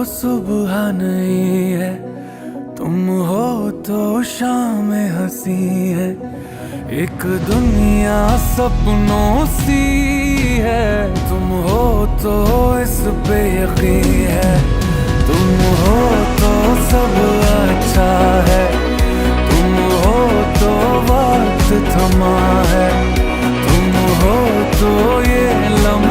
सुबह नहीं है, तुम हो तो शाम हंसी है। एक दुनिया सपनों सी है, तुम हो तो इस पे यकीन है। तुम हो तो सब अच्छा है, तुम हो तो वक्त थमा है, तुम हो तो ये लम्हा